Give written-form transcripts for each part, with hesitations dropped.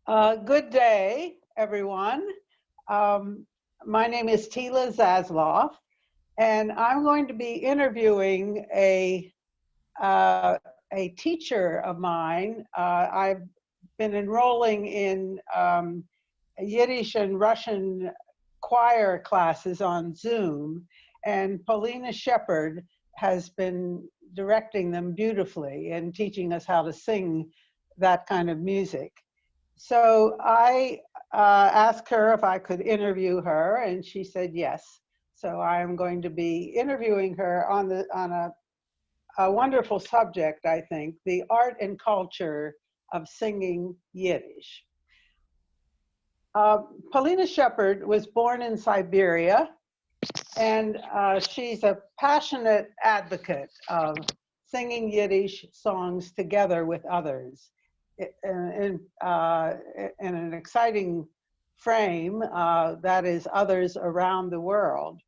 Good day, everyone. My name is Tela Zasloff, and I'm going to be interviewing a teacher of mine. I've been enrolling in Yiddish and Russian choir classes on Zoom, and Polina Shepherd has been directing them beautifully and teaching us how to sing that kind of music. So I asked her if I could interview her, and she said yes. So I'm going to be interviewing her on a wonderful subject, I think, the art and culture of singing Yiddish. Polina Shepherd was born in Siberia, and she's a passionate advocate of singing Yiddish songs together with others in an exciting frame that is others around the world.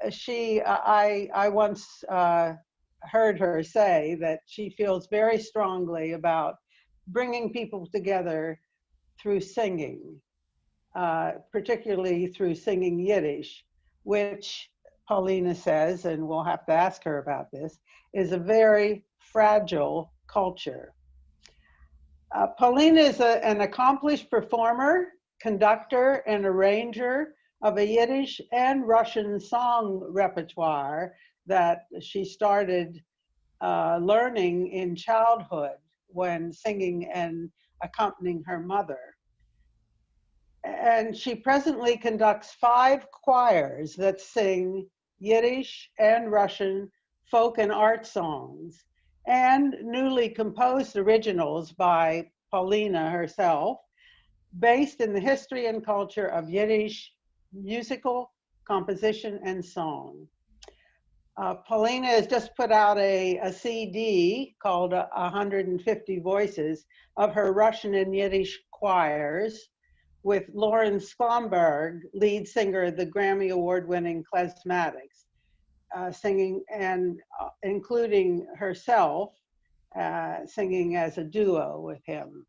I once heard her say that she feels very strongly about bringing people together through singing, particularly through singing Yiddish, which Polina says, and we'll have to ask her about this, is a very fragile culture. Polina is an accomplished performer, conductor, and arranger of a Yiddish and Russian song repertoire that she started learning in childhood when singing and accompanying her mother. And she presently conducts 5 choirs that sing Yiddish and Russian folk and art songs, and newly composed originals by Polina herself, based in the history and culture of Yiddish musical composition and song. Polina has just put out a CD called 150 Voices of her Russian and Yiddish choirs, with Lauren Sklomberg, lead singer of the Grammy Award-winning Klezmatics, singing and including herself singing as a duo with him.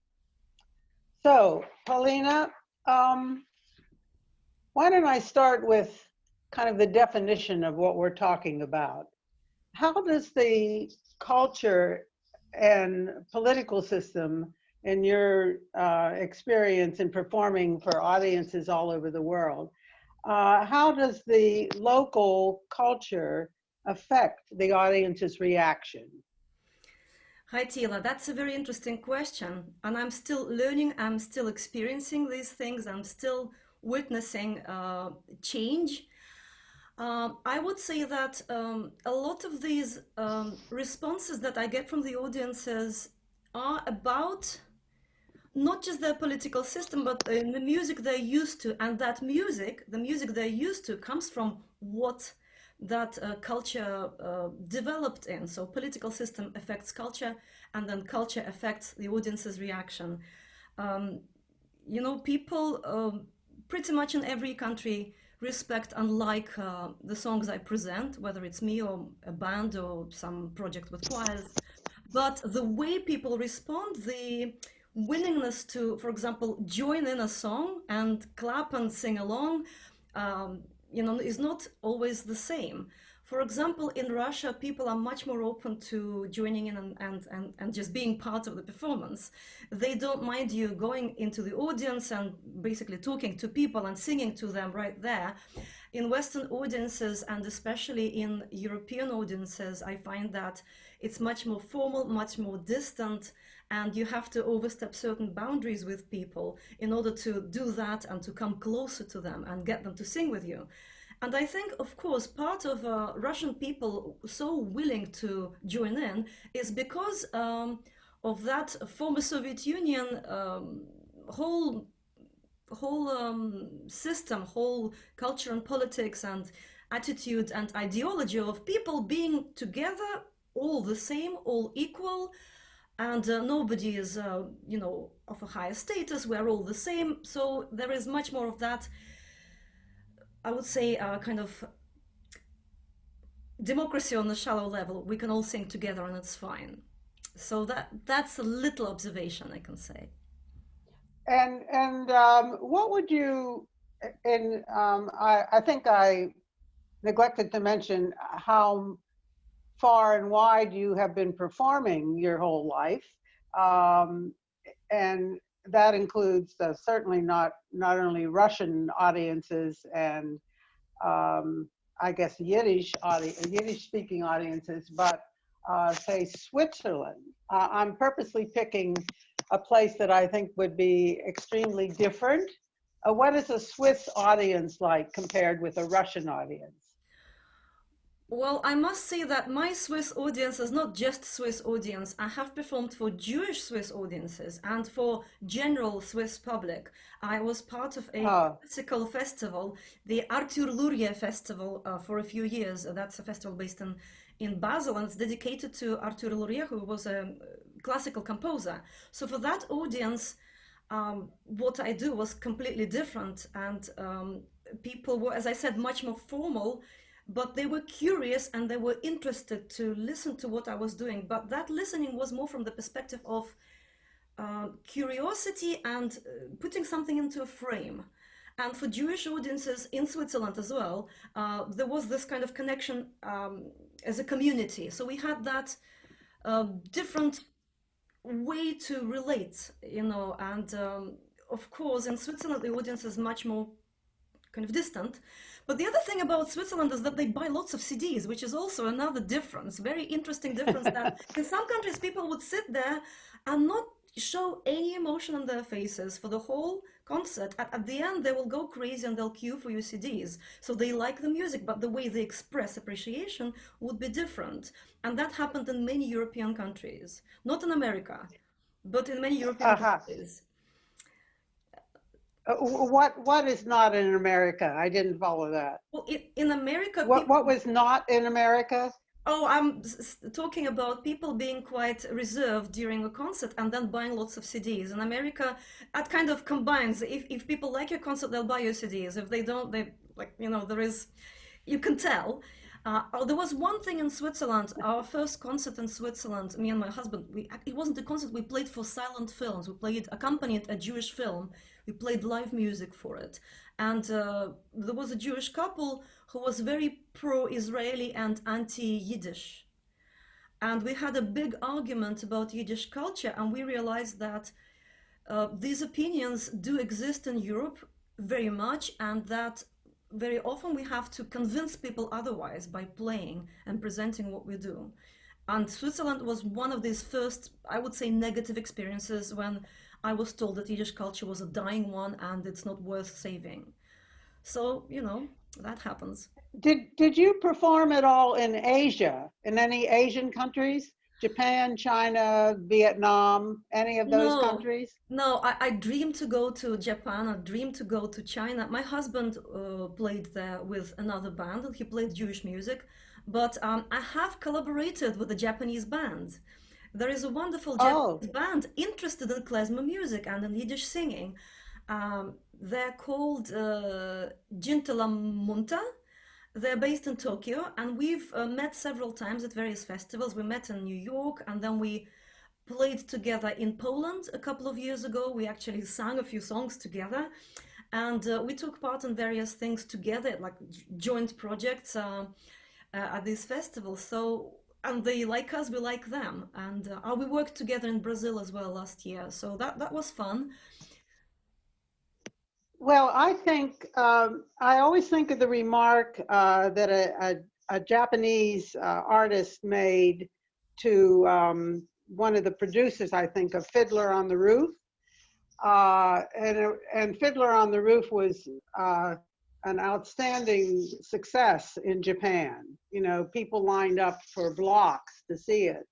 So, Polina, why don't I start with kind of the definition of what we're talking about? How does the culture and political system, in your experience in performing for audiences all over the world, how does the local culture affect the audience's reaction? Hi, Tila. That's a very interesting question. And I'm still learning, I'm still experiencing these things, I'm still witnessing change. I would say that a lot of these responses that I get from the audiences are about not just their political system, but the music they're used to. And that music, the music they're used to, comes from what that culture developed in. So political system affects culture, and then culture affects the audience's reaction. You know, people pretty much in every country respect and like the songs I present, whether it's me or a band or some project with choirs. But the way people respond, the willingness to, for example, join in a song and clap and sing along, you know, is not always the same. For example, in Russia, people are much more open to joining in and just being part of the performance. They don't mind you going into the audience and basically talking to people and singing to them right there. In Western audiences, and especially in European audiences, I find that it's much more formal, much more distant, and you have to overstep certain boundaries with people in order to do that and to come closer to them and get them to sing with you. And I think, of course, part of Russian people so willing to join in is because of that former Soviet Union whole system, whole culture and politics and attitude and ideology of people being together, all the same, all equal, and nobody is, you know, of a higher status. We're all the same. So there is much more of that, I would say, kind of democracy on a shallow level. We can all sing together and it's fine. So that's a little observation I can say. What would you, I think I neglected to mention how far and wide you have been performing your whole life. And that includes certainly not only Russian audiences and I guess Yiddish speaking audiences, but say Switzerland. I'm purposely picking a place that I think would be extremely different. What is a Swiss audience like compared with a Russian audience? Well, I must say that my Swiss audience is not just Swiss audience. I have performed for Jewish Swiss audiences and for general Swiss public. I was part of a Oh, classical festival, the Arthur Lurie Festival, for a few years. That's a festival based in Basel, and it's dedicated to Arthur Lurie, who was a classical composer. So for that audience, what I do was completely different, and people were, as I said, much more formal, but they were curious and they were interested to listen to what I was doing. But that listening was more from the perspective of curiosity and putting something into a frame. And for Jewish audiences in Switzerland as well, there was this kind of connection as a community. So we had that different way to relate, and of course, in Switzerland, the audience is much more kind of distant. But the other thing about Switzerland is that they buy lots of CDs, which is also another difference, very interesting difference, that in some countries people would sit there and not show any emotion on their faces for the whole concert. At the end, they will go crazy and they'll queue for your CDs. So they like the music, but the way they express appreciation would be different. And that happened in many European countries, not in America, but in many European uh-huh. countries. What is not in America? I didn't follow that. Well, in America, What people. was not in America? Oh, I'm talking about people being quite reserved during a concert and then buying lots of CDs. In America, that kind of combines. If people like your concert, they'll buy your CDs. If they don't, they like, there is, you can tell. There was one thing in Switzerland, our first concert in Switzerland, me and my husband, it wasn't a concert, we played for silent films. We played, accompanied a Jewish film. We played live music for it. And there was a Jewish couple who was very pro-Israeli and anti-Yiddish. And we had a big argument about Yiddish culture, and we realized that these opinions do exist in Europe very much, and that very often we have to convince people otherwise by playing and presenting what we do. And Switzerland was one of these first, I would say, negative experiences when I was told that Yiddish culture was a dying one and it's not worth saving. So, that happens. Did you perform at all in Asia, in any Asian countries? Japan, China, Vietnam, any of those No, countries? no, I dream to go to Japan. I dream to go to China. My husband played there with another band, and he played Jewish music. But I have collaborated with a Japanese band. There is a wonderful Oh, Japanese band interested in klezmer music and in Yiddish singing. They're called Jintala Munta. They're based in Tokyo, and we've met several times at various festivals. We met in New York, and then we played together in Poland a couple of years ago. We actually sang a few songs together, and we took part in various things together, like joint projects at these festivals. So, and they like us, we like them, and we worked together in Brazil as well last year. So that was fun. well, I think I always think of the remark that a Japanese artist made to one of the producers, I think, of Fiddler on the Roof. And Fiddler on the Roof was an outstanding success in Japan. People lined up for blocks to see it.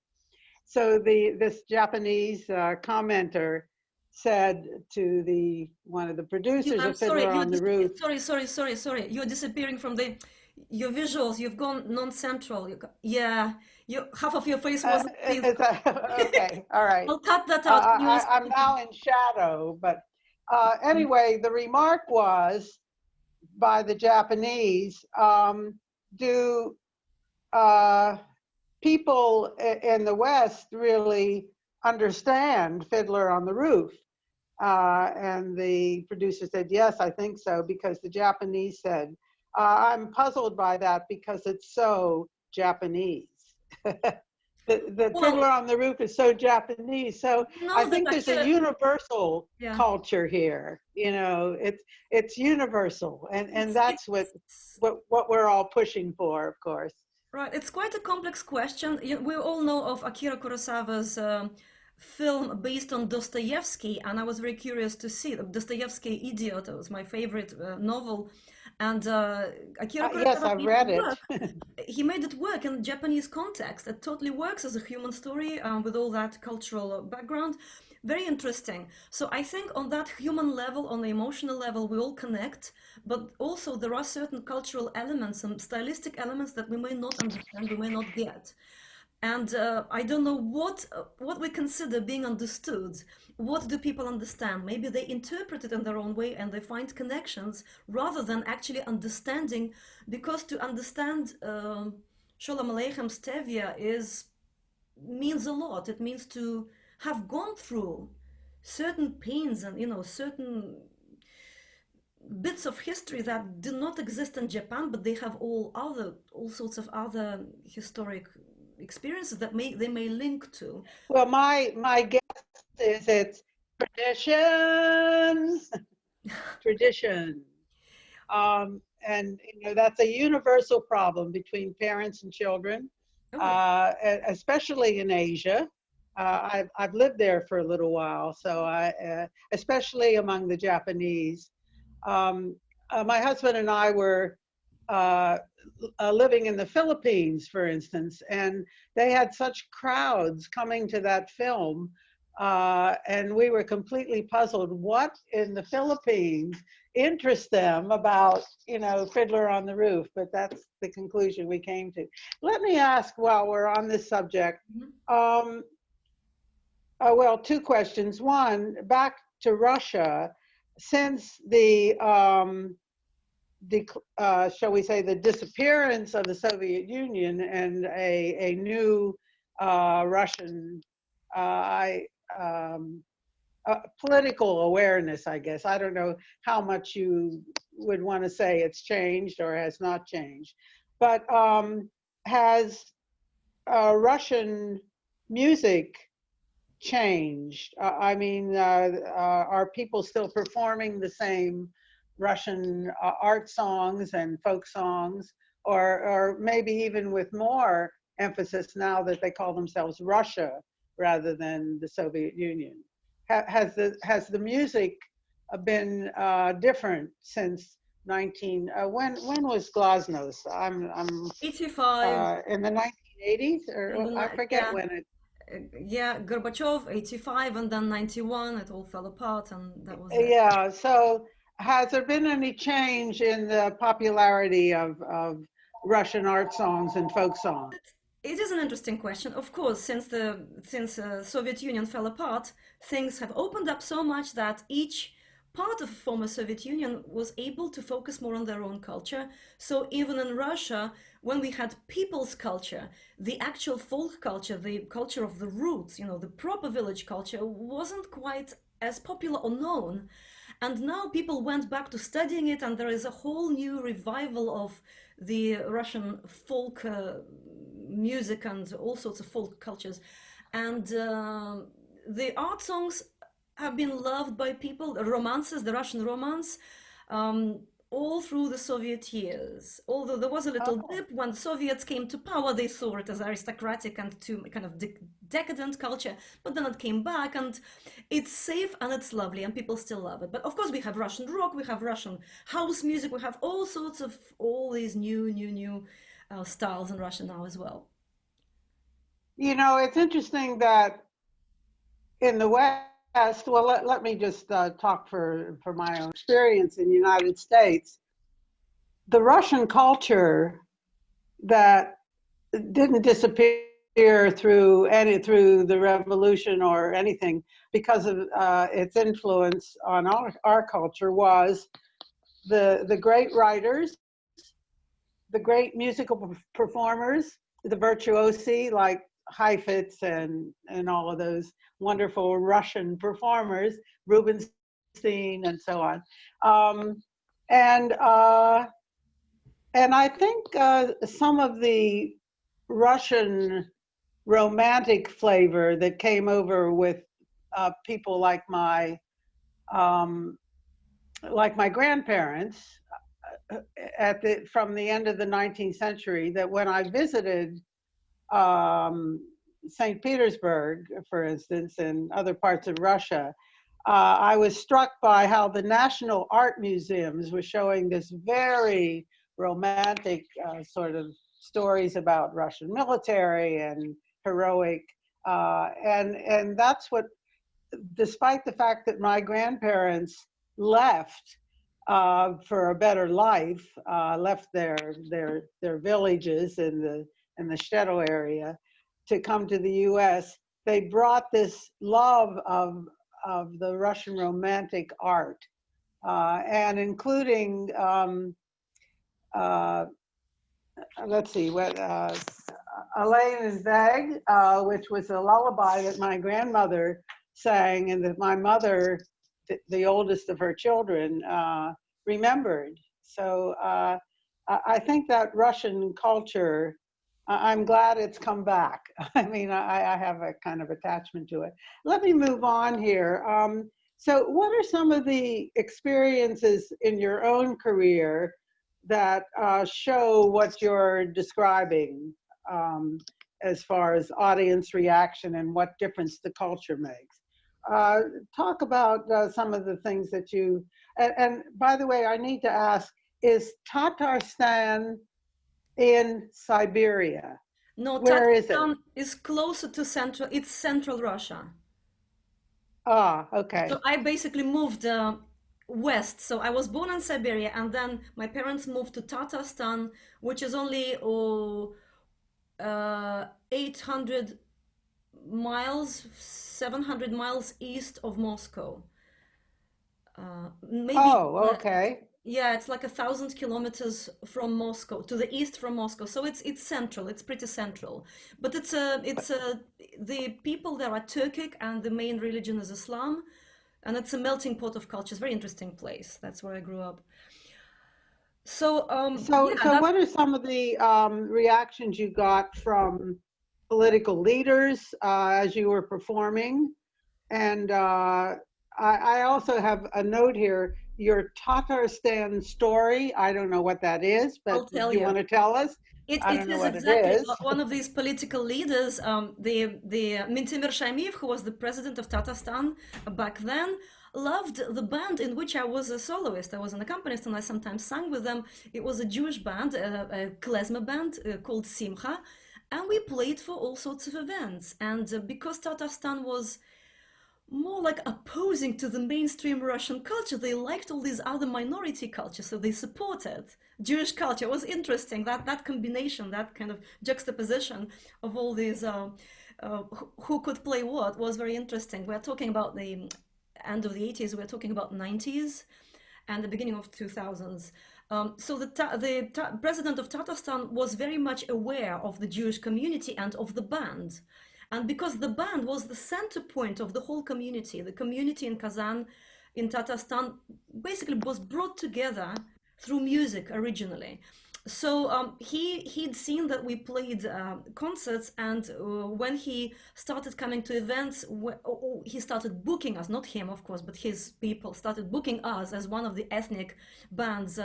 So this Japanese commenter said to one of the producers I'm of sorry, Fiddler on the Roof. sorry. You're disappearing from your visuals. You've gone non-central. Yeah, half of your face wasn't seen. Okay, all right. I'll cut that out. Can you ask I'm now in shadow, but anyway, the remark was by the Japanese, do people in the West really understand Fiddler on the Roof? And the producer said, yes, I think so, because the Japanese said, I'm puzzled by that because it's so Japanese. The Fiddler Well, on the Roof is so Japanese. So I no, that think there's a Akira, universal yeah, culture here. You know, it's universal, and that's it's what we're all pushing for, of course. right. It's quite a complex question. We all know of Akira Kurosawa's film based on Dostoevsky, and I was very curious to see Dostoevsky Idiot. It was my favorite novel, and Akira Yes, Kurosawa I've made it read it. work. He made it work in Japanese context. It totally works as a human story with all that cultural background. Very interesting. So I think on that human level, on the emotional level, we all connect, but also there are certain cultural elements and stylistic elements that we may not understand, we may not get. And I don't know what we consider being understood. What do people understand? Maybe they interpret it in their own way and they find connections rather than actually understanding. Because to understand Sholem Aleichem Stevia is means a lot. It means to have gone through certain pains and certain bits of history that do not exist in Japan, but they have all sorts of other historic experiences that they may link to. Well, my guess is it's tradition, tradition. And that's a universal problem between parents and children, Oh, especially in Asia. I've lived there for a little while, so especially among the Japanese. My husband and I were uh, living in the Philippines, for instance, and they had such crowds coming to that film, and we were completely puzzled. What in the Philippines interests them about, Fiddler on the Roof? But that's the conclusion we came to. Let me ask, while we're on this subject, mhm. um, well, two questions. One, back to Russia, since shall we say, the disappearance of the Soviet Union and a new Russian I, political awareness, I guess. I don't know how much you would want to say it's changed or has not changed, but has Russian music changed? I mean, are people still performing the same Russian art songs and folk songs, or maybe even with more emphasis now that they call themselves Russia rather than the Soviet Union? Has the music been different since 19? When was Glasnost? I'm 85 in the 1980s, and or then I forget yeah, when it. yeah, Gorbachev 85 and then 91 it all fell apart and that was it. Yeah, so has there been any change in the popularity of Russian art songs and folk songs? It is an interesting question. Of course, since Soviet Union fell apart, things have opened up so much that each part of former Soviet Union was able to focus more on their own culture. So even in Russia, when we had people's culture, the actual folk culture, the culture of the roots, the proper village culture, wasn't quite as popular or known. And now people went back to studying it, and there is a whole new revival of the Russian folk music and all sorts of folk cultures. And the art songs have been loved by people, the romances, the Russian romance, um, all through the Soviet years. Although there was a little Oh, dip when the Soviets came to power, they saw it as aristocratic and to kind of decadent culture, but then it came back and it's safe and it's lovely and people still love it. But of course, we have Russian rock, we have Russian house music, we have all sorts of all these new styles in Russia now as well. it's interesting that in the West, well, let me just talk for my own experience in the United States. The Russian culture that didn't disappear through the revolution or anything because of its influence on our culture was the great writers, the great musical performers, the virtuosi like Heifetz and all of those wonderful Russian performers, Rubinstein and so on. And I think some of the Russian romantic flavor that came over with people like my grandparents from the end of the 19th century, that when I visited St. Petersburg, for instance, and other parts of Russia, I was struck by how the national art museums were showing this very romantic sort of stories about Russian military and heroic, and that's what, despite the fact that my grandparents left for a better life, left their villages in the Shtetl area to come to the U.S., they brought this love of the Russian romantic art, and including, let's see, what Elaine Veg, which was a lullaby that my grandmother sang and that my mother, the oldest of her children, remembered. So I think that Russian culture, I'm glad it's come back. I mean, I have a kind of attachment to it. Let me move on here. So what are some of the experiences in your own career that show what you're describing as far as audience reaction and what difference the culture makes? Talk about some of the things that you, and by the way, I need to ask, is Tatarstan in Siberia? No, Where is it? Tatarstan is closer to it's central Russia. Ah, okay. So I basically moved west. So I was born in Siberia, and then my parents moved to Tatarstan, which is only 800 miles, 700 miles east of Moscow. Maybe Oh, okay. yeah, it's like 1,000 kilometers from Moscow, to the east from Moscow. So it's central. It's pretty central. But the people there are Turkic, and the main religion is Islam, and it's a melting pot of cultures. Very interesting place. That's where I grew up. So So yeah, what are some of the reactions you got from political leaders as you were performing? And I also have a note here, your Tatarstan story. I don't know what that is, but I'll do tell you you. want to tell us? I It don't know is what it exactly is. one of these political leaders, the Mintimir Shaimiyev, who was the president of Tatarstan back then, loved the band in which I was a soloist. I was an accompanist, and I sometimes sang with them. It was a Jewish band, a klezmer band called Simcha, and we played for all sorts of events. And because Tatarstan was more like opposing to the mainstream Russian culture, they liked all these other minority cultures, so they supported Jewish culture. It was interesting, that combination, that kind of juxtaposition of all these who could play what was very interesting. We're talking about the end of the 80s, we're talking about 90s and the beginning of 2000s. So the president of Tatarstan was very much aware of the Jewish community and of the band. And because the band was the center point of the whole community, the community in Kazan, in Tatarstan, basically was brought together through music originally. So he'd seen that we played concerts, and when he started coming to events, he started booking us, not him, of course, but his people started booking us as one of the ethnic bands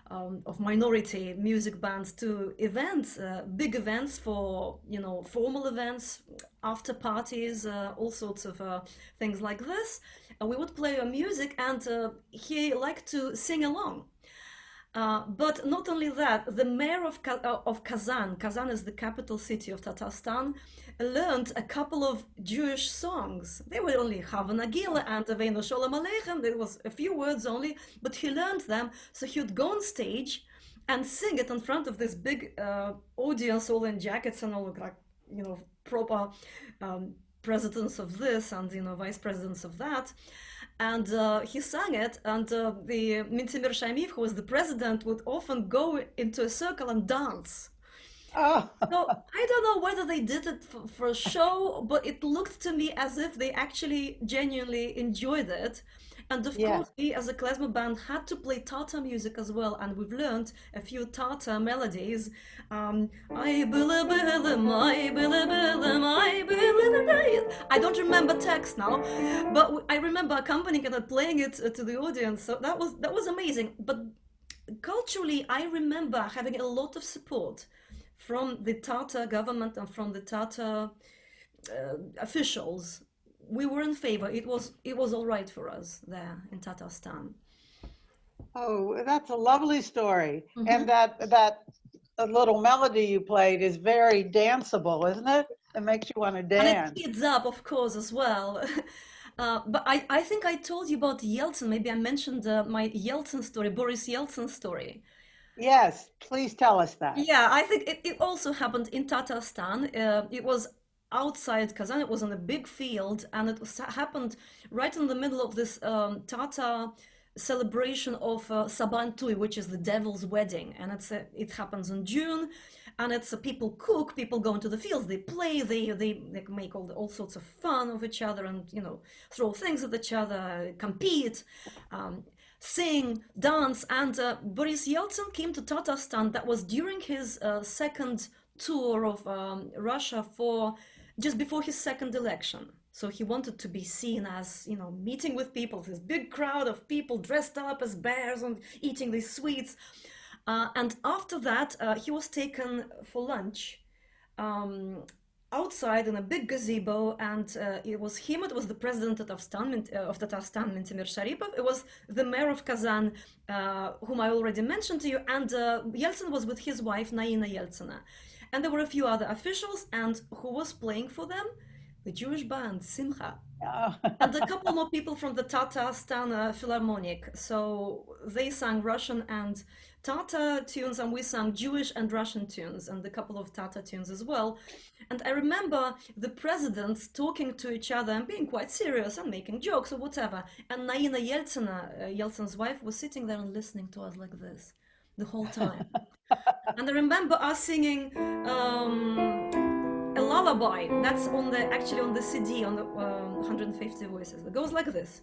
of minority music bands to events, big events for, formal events, after parties, all sorts of things like this. We would play our music, and he liked to sing along. But not only that, the mayor of Kazan is the capital city of Tatarstan, learned a couple of Jewish songs. They were only Hava Nagila and Aveinu Sholem Aleichem. There was a few words only, but he learned them. So he would go on stage and sing it in front of this big audience, all in jackets and all like, proper presidents of this and, vice presidents of that. And he sang it, and the Mintimir Shaimiyev, who was the president, would often go into a circle and dance. Oh, So I don't know whether they did it for a show, but it looked to me as if they actually genuinely enjoyed it. And of yeah. course, we as a klezmer band had to play Tata music as well, and we've learned a few Tata melodies. I billa billa, my billa billa, my billa billa. I don't remember text now, but I remember accompanying it and playing it to the audience. So that was amazing. But culturally, I remember having a lot of support from the Tata government and from the Tata officials. We were in favor. It was all right for us there in Tatarstan. Oh, that's a lovely story. Hmm. And that little melody you played is very danceable, isn't it? It makes you want to And it dance. speeds up, of course, as well. But I think I told you about Yeltsin. Maybe I mentioned my Yeltsin story, Boris Yeltsin story. Yes, please tell us that. Yeah, I think it also happened in Tatarstan. It was outside Kazan. It was in a big field, and happened right in the middle of this Tata celebration of Saban Tui, which is the devil's wedding, and it happens in June, and people cook, people go into the fields, they play, they make all sorts of fun of each other, and throw things at each other, compete. Um, Sing, dance, and Boris Yeltsin came to Tatarstan. That was during his second tour of Russia for just before his second election. So he wanted to be seen as, meeting with people, this big crowd of people dressed up as bears and eating these sweets. And after that, he was taken for lunch um, outside in a big gazebo, and it was him. It was the president of Tatarstan, Mintimir Sharipov. It was the mayor of Kazan, whom I already mentioned to you, and Yeltsin was with his wife Naina Yeltsina, and there were a few other officials. And who was playing for them? The Jewish band Simcha, Oh. and a couple more people from the Tatarstan Philharmonic. So they sang Russian and Tata tunes, and we sang Jewish and Russian tunes, and a couple of Tata tunes as well. And I remember the presidents talking to each other and being quite serious and making jokes or whatever. And Naina Yeltsina, Yeltsin's wife, was sitting there and listening to us like this the whole time. And I remember us singing a lullaby. That's actually on the CD on the 150 Voices. It goes like this.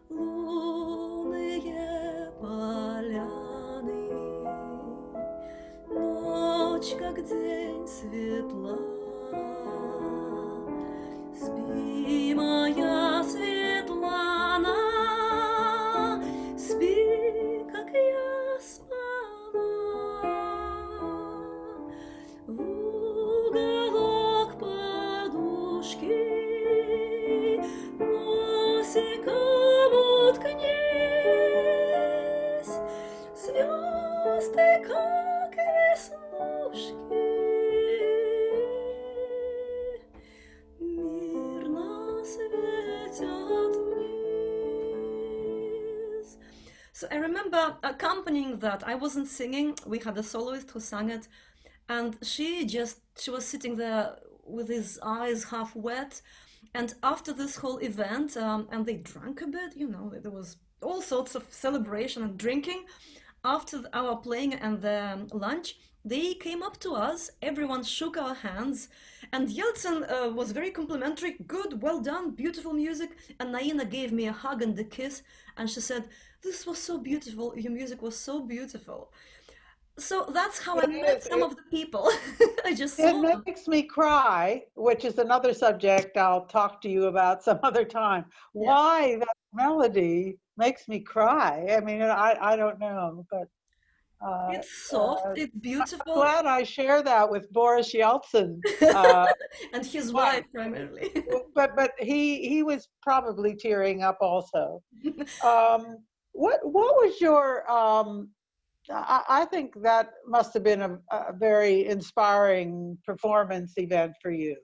Лунные поляны, ночь как день светла, спи, моя Светлана, спи, как я спала. Уголок подушки носиком уткнись, звезды, как веснушки, мирно светят вниз. So I remember accompanying that. I wasn't singing. We had a soloist who sang it, and she was sitting there with his eyes half wet. And after this whole event, and they drank a bit, there was all sorts of celebration and drinking. After our playing and the lunch, they came up to us, everyone shook our hands, and Yeltsin was very complimentary. Good, well done, beautiful music. And Naina gave me a hug and a kiss, and she said, this was so beautiful, your music was so beautiful. So that's how I It met is. some of the people. I just It saw them. makes me cry, which is another subject I'll talk to you about some other time. Yeah. Why that melody makes me cry? I mean, I don't know, but uh, It's soft, uh, it's beautiful, glad I share that with Boris Yeltsin. Uh, and his but wife primarily. but he was probably tearing up also. Um, what was your I think that must have been a very inspiring performance event for you.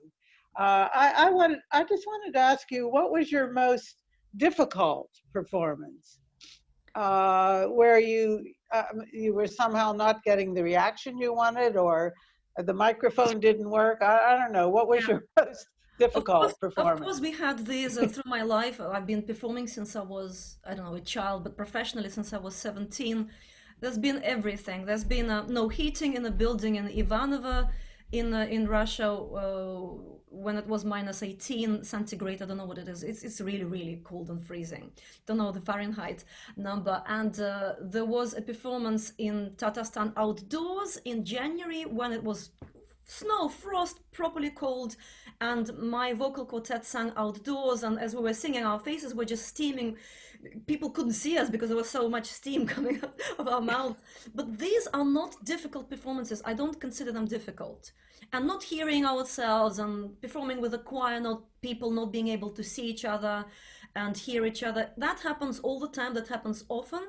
I just wanted to ask you, what was your most difficult performance, where you were somehow not getting the reaction you wanted, or the microphone didn't work? I don't know. What was Yeah. your most difficult Of course, performance? we had these through my life. I've been performing since I was, I don't know, a child, but professionally since I was 17. There's been everything. There's been no heating in a building in Ivanovo, in Russia, when it was minus 18 centigrade. I don't know what it is. It's really, really cold and freezing. Don't know the Fahrenheit number. And there was a performance in Tatarstan outdoors in January when it was snow, frost, properly cold, and my vocal quartet sang outdoors, and as we were singing, our faces were just steaming. People couldn't see us because there was so much steam coming out of our mouth. But these are not difficult performances. I don't consider them difficult. And not hearing ourselves and performing with a choir, not people not being able to see each other and hear each other, that happens all the time, that happens often.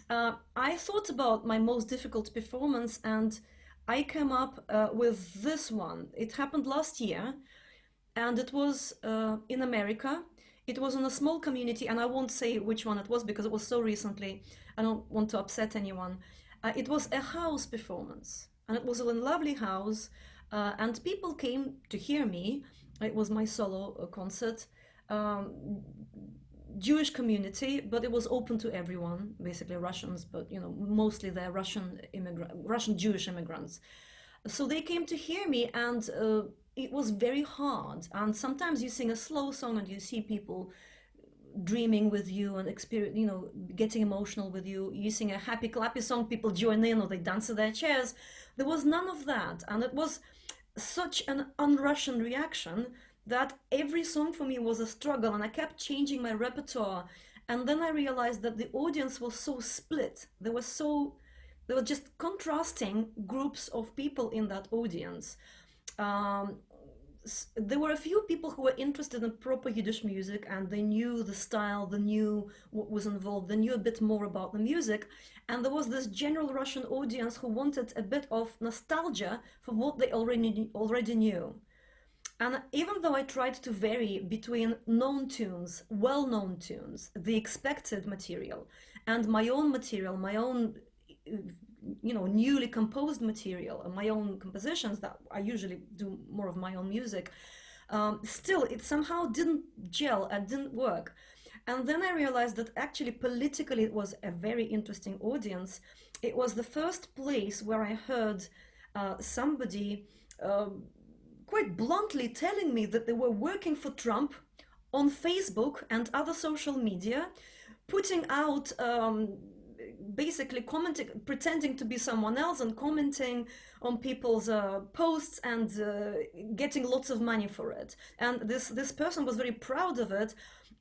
I thought about my most difficult performance, and I came up with this one. It happened last year, and it was in America. It was in a small community, and I won't say which one it was because it was so recently. I don't want to upset anyone. It was a house performance, and it was a lovely house, and people came to hear me. It was my solo concert. Jewish community, but it was open to everyone, basically Russians, but mostly they're Russian Jewish immigrants. So they came to hear me, and it was very hard. And sometimes you sing a slow song and you see people dreaming with you and experience, getting emotional with you. You sing a happy clappy song, people join in or they dance in their chairs. There was none of that, and it was such an un-Russian reaction that every song for me was a struggle, and I kept changing my repertoire. And then I realized that the audience was so split. There were just contrasting groups of people in that audience. There were a few people who were interested in proper Yiddish music, and they knew the style, they knew what was involved, they knew a bit more about the music. And there was this general Russian audience who wanted a bit of nostalgia for what they already knew. And even though I tried to vary between known tunes, well-known tunes, the expected material, and my own material, my own, newly composed material, and my own compositions, that I usually do more of my own music, still it somehow didn't gel and didn't work. And then I realized that actually politically it was a very interesting audience. It was the first place where I heard somebody quite bluntly telling me that they were working for Trump on Facebook and other social media, putting out, basically commenting, pretending to be someone else and commenting on people's posts and getting lots of money for it. And this person was very proud of it.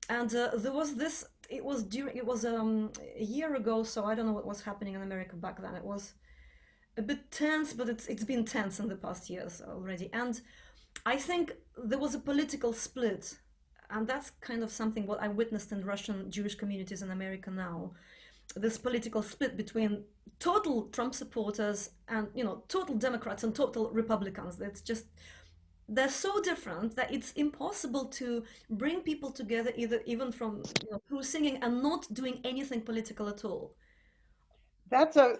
And there was this, it was a year ago, so I don't know what was happening in America back then. It was a bit tense, but it's been tense in the past years already. And I think there was a political split, and that's kind of something what I witnessed in Russian Jewish communities in America now. This political split between total Trump supporters and total Democrats and total Republicans. That's just, they're so different that it's impossible to bring people together, even from through singing and not doing anything political at all. That's a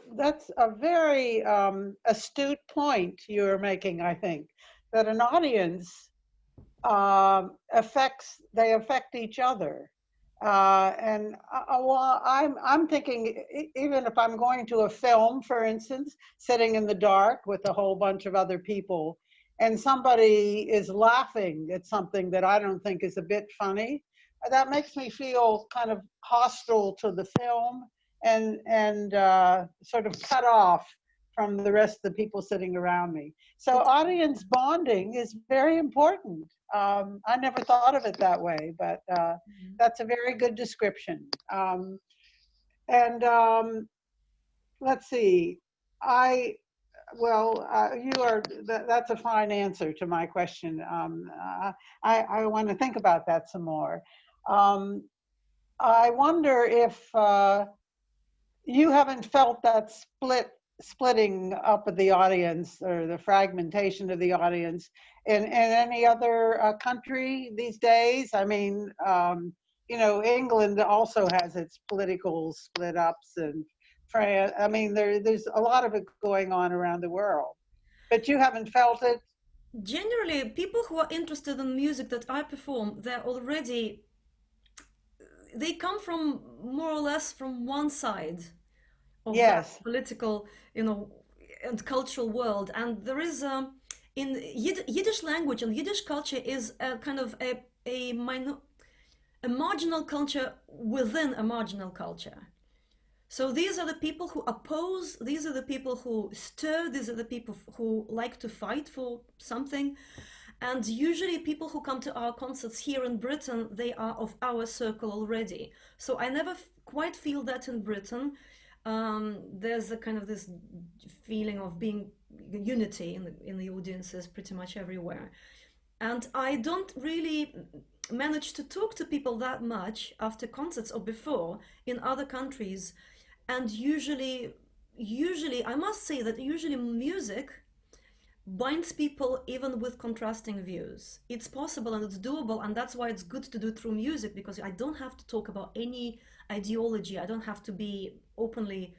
very astute point you're making, I think, that an audience they affect each other. Well, I'm thinking, even if I'm going to a film, for instance, sitting in the dark with a whole bunch of other people, and somebody is laughing at something that I don't think is a bit funny, that makes me feel kind of hostile to the film and sort of cut off from the rest of the people sitting around me. So audience bonding is very important. I never thought of it that way, but that's a very good description. Let's see, that's a fine answer to my question. I want to think about that some more. I wonder if you haven't felt that splitting up of the audience or the fragmentation of the audience in any other country these days. I mean, England also has its political split ups, and France. I mean, there's a lot of it going on around the world, but you haven't felt it. Generally, people who are interested in music that I perform, they come from more or less from one side of that Yes. political, you know, and cultural world. And there is in Yiddish language and Yiddish culture is a kind of a marginal culture within a marginal culture. So these are the people who oppose, these are the people who stir, these are the people who like to fight for something. And usually people who come to our concerts here in Britain, they are of our circle already. So I never quite feel that in Britain. There's a kind of this feeling of being unity in the audiences pretty much everywhere. And I don't really manage to talk to people that much after concerts or before in other countries. And usually, I must say that usually music binds people even with contrasting views. It's possible and it's doable, and that's why it's good to do it through music, because I don't have to talk about any ideology. I don't have to be openly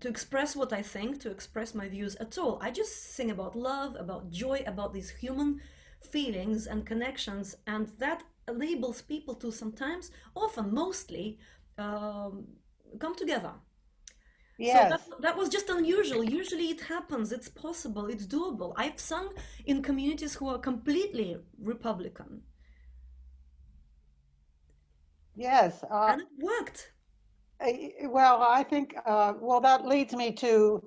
to express what I think, to express my views at all. I just sing about love, about joy, about these human feelings and connections, and that enables people to sometimes, often, mostly, come together. So Yes. that was just unusual. Usually it happens, it's possible, it's doable. I've sung in communities who are completely Republican, Yes. and it worked. Well, I think, well, that leads me to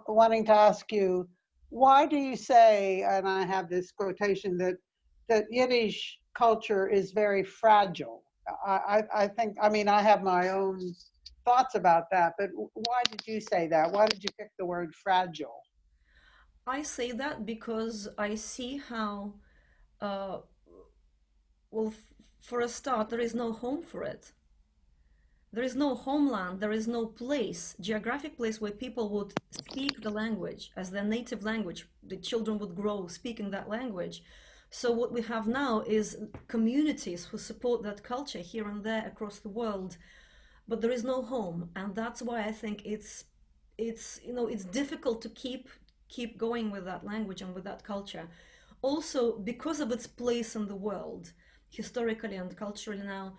wanting to ask you, why do you say, and I have this quotation, that Yiddish culture is very fragile? I think, I mean, I have my own thoughts about that, but why did you say that? Why did you pick the word fragile? I say that because I see how, uh, well, for a start, there is no home for it. There is no homeland, there is no place, geographic place where people would speak the language as their native language. The children would grow speaking that language. So what we have now is communities who support that culture here and there across the world, but there is no home, and that's why I think it's you know it's difficult to keep going with that language and with that culture. Also, because of its place in the world, historically and culturally now,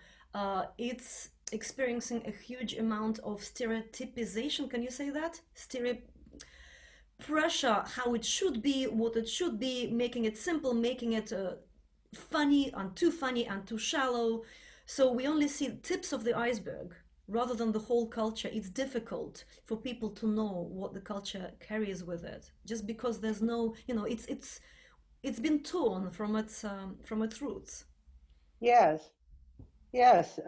it's experiencing a huge amount of stereotypization. Can you say that? Pressure, how it should be, what it should be, making it simple, making it funny and too shallow. So we only see tips of the iceberg rather than the whole culture. It's difficult for people to know what the culture carries with it, just because there's no, it's been torn from its roots. Yes. Yes,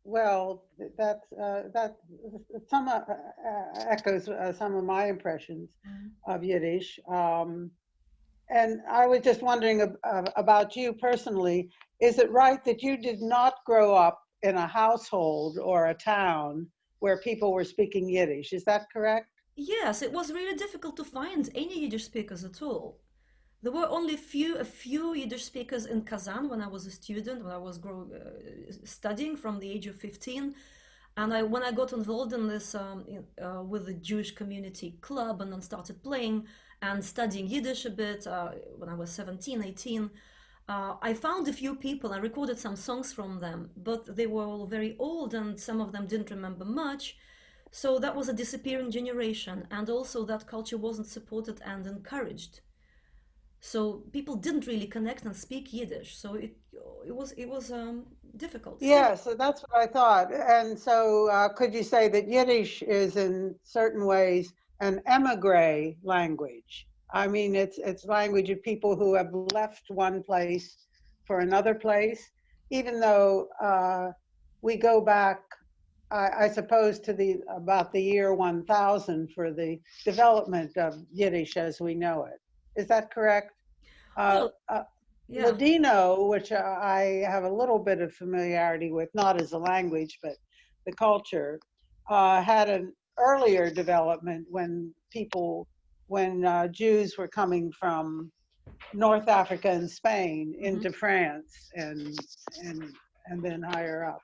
well, that some echoes some of my impressions Mm. of Yiddish. And I was just wondering about you personally. Is it right that you did not grow up in a household or a town where people were speaking Yiddish? Is that correct? Yes, it was really difficult to find any Yiddish speakers at all. There were only a few Yiddish speakers in Kazan when I was a student, when I was studying from the age of 15. And when I got involved in this with the Jewish community club and then started playing and studying Yiddish a bit when I was 17, 18, I found a few people. I recorded some songs from them, but they were all very old and some of them didn't remember much. So that was a disappearing generation, and also that culture wasn't supported and encouraged. So people didn't really connect and speak Yiddish. So it was difficult still. Yeah, so that's what I thought. And so, could you say that Yiddish is in certain ways an emigre language? I mean, it's language of people who have left one place for another place, even though we go back, I suppose, to the about the year 1000 for the development of Yiddish as we know it. Is that correct? Uh, Well, uh, yeah. Ladino, which I have a little bit of familiarity with, not as a language, but the culture, had an earlier development when Jews were coming from North Africa and Spain Hmm. into France and and then higher up.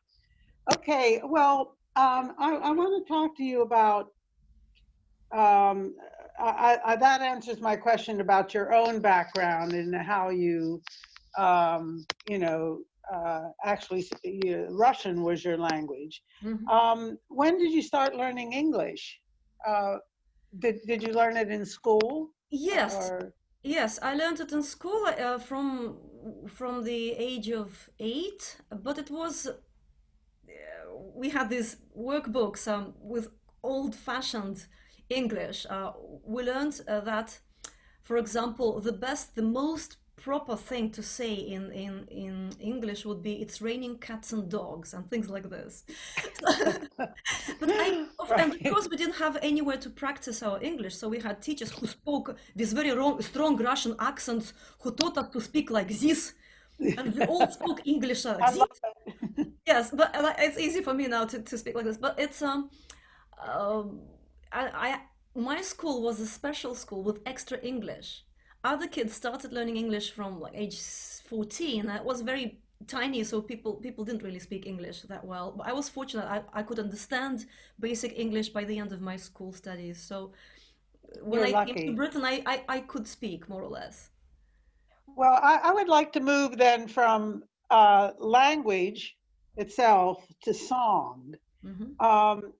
Okay, well, I want to talk to you about um, that answers my question about your own background and how you actually Russian was your language. When did you start learning English? Did you learn it in school? Yes, Or yes, I learned it in school from the age of 8, but it was we had these workbooks with old-fashioned English. We learned that, for example, the most proper thing to say in English would be "It's raining cats and dogs" and things like this. But and of right. course we didn't have anywhere to practice our English, so we had teachers who spoke with very strong Russian accents, who taught us to speak like this, and we all spoke English like I this. love it. Yes, but it's easy for me now to speak like this. But it's um, I my school was a special school with extra English. Other kids started learning English from like age 14. I was very tiny, so people didn't really speak English that well. But I was fortunate; I could understand basic English by the end of my school studies. So when You're I came to lucky. Britain, I could speak more or less. Well, I would like to move then from language itself to song. Hmm.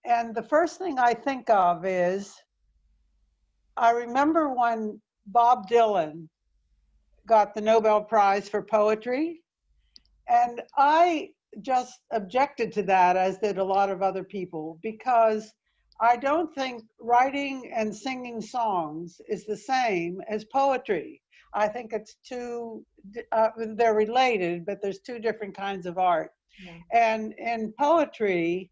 And the first thing I think of is I remember when Bob Dylan got the Nobel Prize for Poetry, and I just objected to that, as did a lot of other people, because I don't think writing and singing songs is the same as poetry. I think it's they're related, but there's two different kinds of art. Yeah. And in poetry,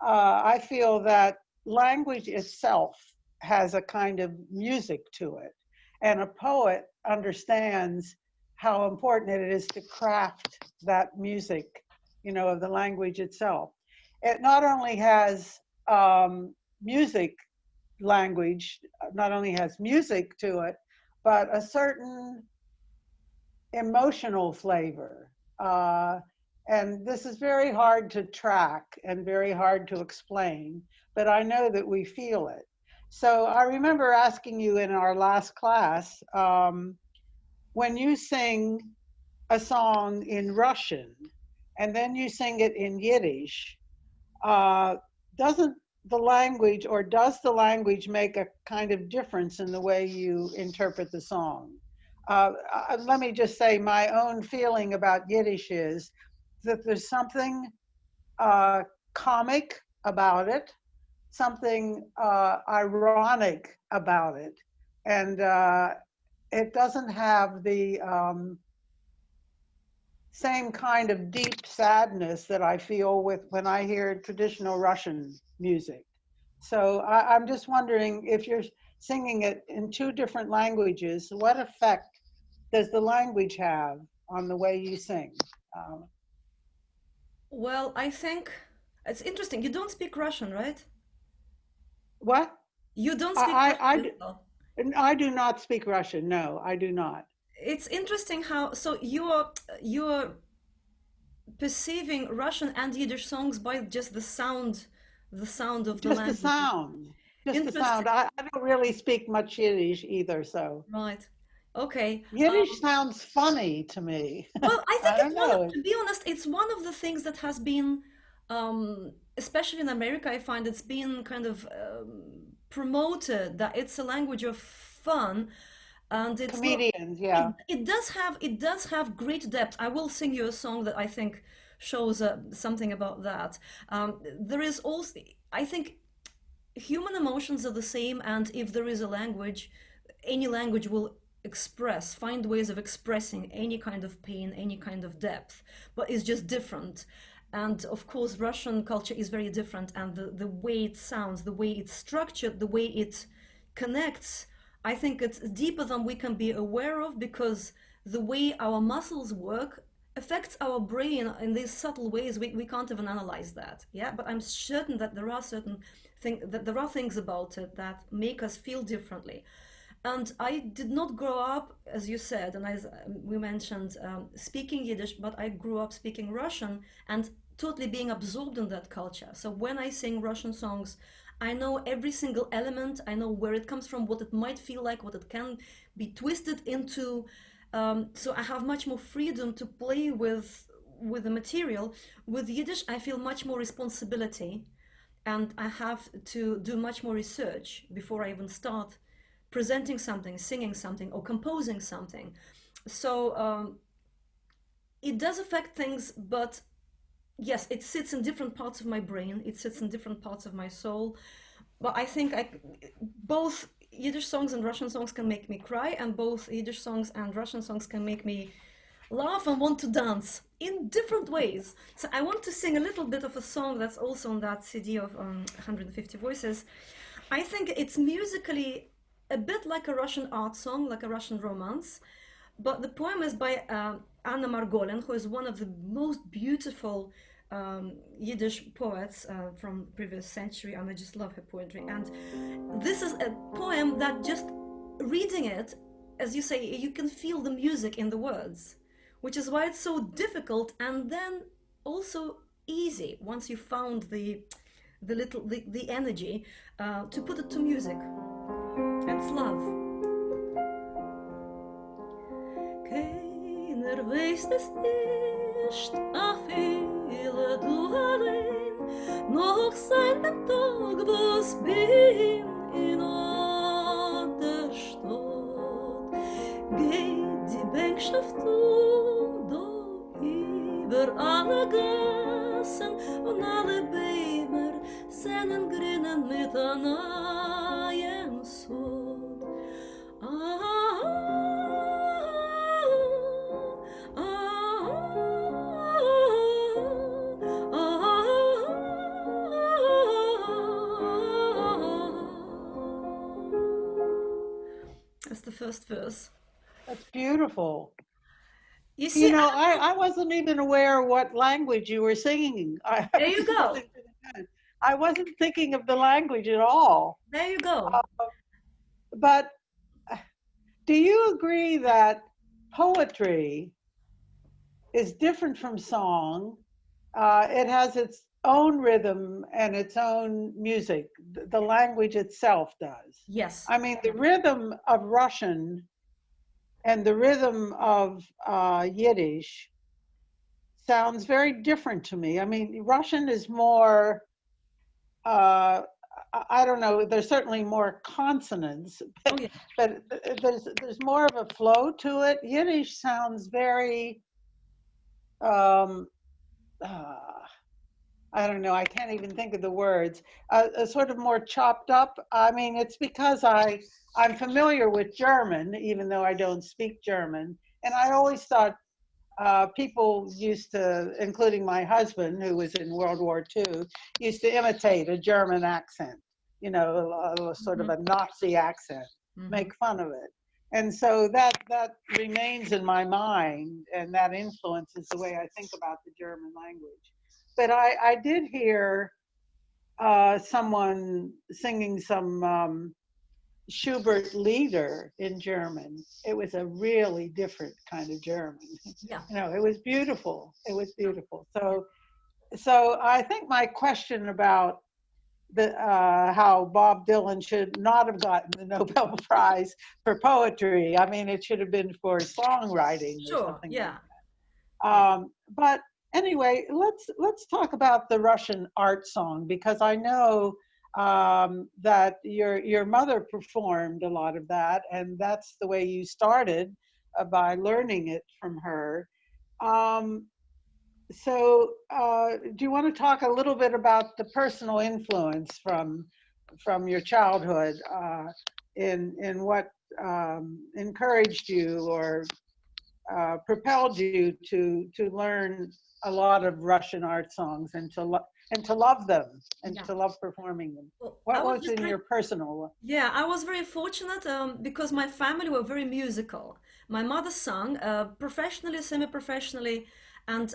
I feel that language itself has a kind of music to it. And a poet understands how important it is to craft that music, of the language itself. It not only has music language, not only has music to it, but a certain emotional flavor. And this is very hard to track and very hard to explain, but I know that we feel it. So I remember asking you in our last class, when you sing a song in Russian and then you sing it in Yiddish, uh, doesn't the language or does the language make a kind of difference in the way you interpret the song? Let me just say my own feeling about Yiddish is that there's something uh, comic about it, something ironic about it, and it doesn't have the same kind of deep sadness that I feel with when I hear traditional Russian music. So I'm just wondering, if you're singing it in two different languages, what effect does the language have on the way you sing? Um, Well, I think it's interesting. You don't speak Russian, right? what? You don't speak I, I, Russian as I, well. I do not speak Russian. No, I do not. It's interesting how so you're perceiving Russian and Yiddish songs by just the sound of the Just the language. sound. Just the Interesting, sound. I don't really speak much Yiddish either, so right? Okay. Yiddish sounds funny to me. Well, I think I it's don't one of, know. to be honest, it's one of the things that has been, especially in America, I find it's been kind of promoted that it's a language of fun, and it's not. Comedians, yeah. It does have great depth. I will sing you a song that I think shows something about that. There is also, I think, human emotions are the same, and if there is a language, any language will find ways of expressing any kind of pain, any kind of depth, but it's just different. And of course, Russian culture is very different, and the way it sounds, the way it's structured, the way it connects, I think it's deeper than we can be aware of, because the way our muscles work affects our brain in these subtle ways we can't even analyze that. Yeah, but I'm certain that there are things about it that make us feel differently. And I did not grow up, as you said, and as we mentioned, speaking Yiddish, but I grew up speaking Russian and totally being absorbed in that culture. So when I sing Russian songs, I know every single element. I know where it comes from, what it might feel like, what it can be twisted into. So I have much more freedom to play with the material. With Yiddish, I feel much more responsibility, and I have to do much more research before I even start presenting something, singing something, or composing something. So it does affect things, but yes, it sits in different parts of my brain. It sits in different parts of my soul. But I think both Yiddish songs and Russian songs can make me cry, and both Yiddish songs and Russian songs can make me laugh and want to dance in different ways. So I want to sing a little bit of a song that's also on that CD of 150 Voices. I think it's musically a bit like a Russian art song, like a Russian romance. But the poem is by Anna Margolin, who is one of the most beautiful Yiddish poets from the previous century, and I just love her poetry. And this is a poem that just reading it, as you say, you can feel the music in the words, which is why it's so difficult and then also easy once you found the energy to put it to music. It's love. Keiner weiß es nicht, a viele du allein, noch seit dem Tag, wo's bin in der Stadt. Geht die Bänkschaft do über alle Gassen und alle Bämer seinen Grinnen mit a neuen Sod. That's the first verse. That's beautiful. You see, I wasn't even aware what language you were singing. There you go. I wasn't thinking of the language at all. There you go. But do you agree that poetry is different from song? It has its own rhythm and its own music. The language itself does. Yes. I mean, the rhythm of Russian and the rhythm of Yiddish sounds very different to me. I mean, Russian is more, I don't know, there's certainly more consonants, but there's more of a flow to it. Yiddish sounds very, I don't know, I can't even think of the words, sort of more chopped up. I mean, it's because I'm familiar with German, even though I don't speak German. And I always thought people used to, including my husband, who was in World War II, used to imitate a German accent, you know, sort of a Nazi accent, make fun of it. And so that remains in my mind, and that influences the way I think about the German language. But I did hear someone singing some Schubert Lieder in German. It was a really different kind of German. Yeah. You know, it was beautiful. It was beautiful. So I think my question about how Bob Dylan should not have gotten the Nobel Prize for poetry. I mean, it should have been for songwriting or something. Yeah. Like that. But anyway, let's talk about the Russian art song, because I know that your mother performed a lot of that, and that's the way you started by learning it from her. So do you want to talk a little bit about the personal influence from your childhood in what encouraged you or propelled you to learn a lot of Russian art songs and to love them and to love performing them? Well, what was in your personal? Yeah, I was very fortunate because my family were very musical. My mother sang professionally, semi-professionally, and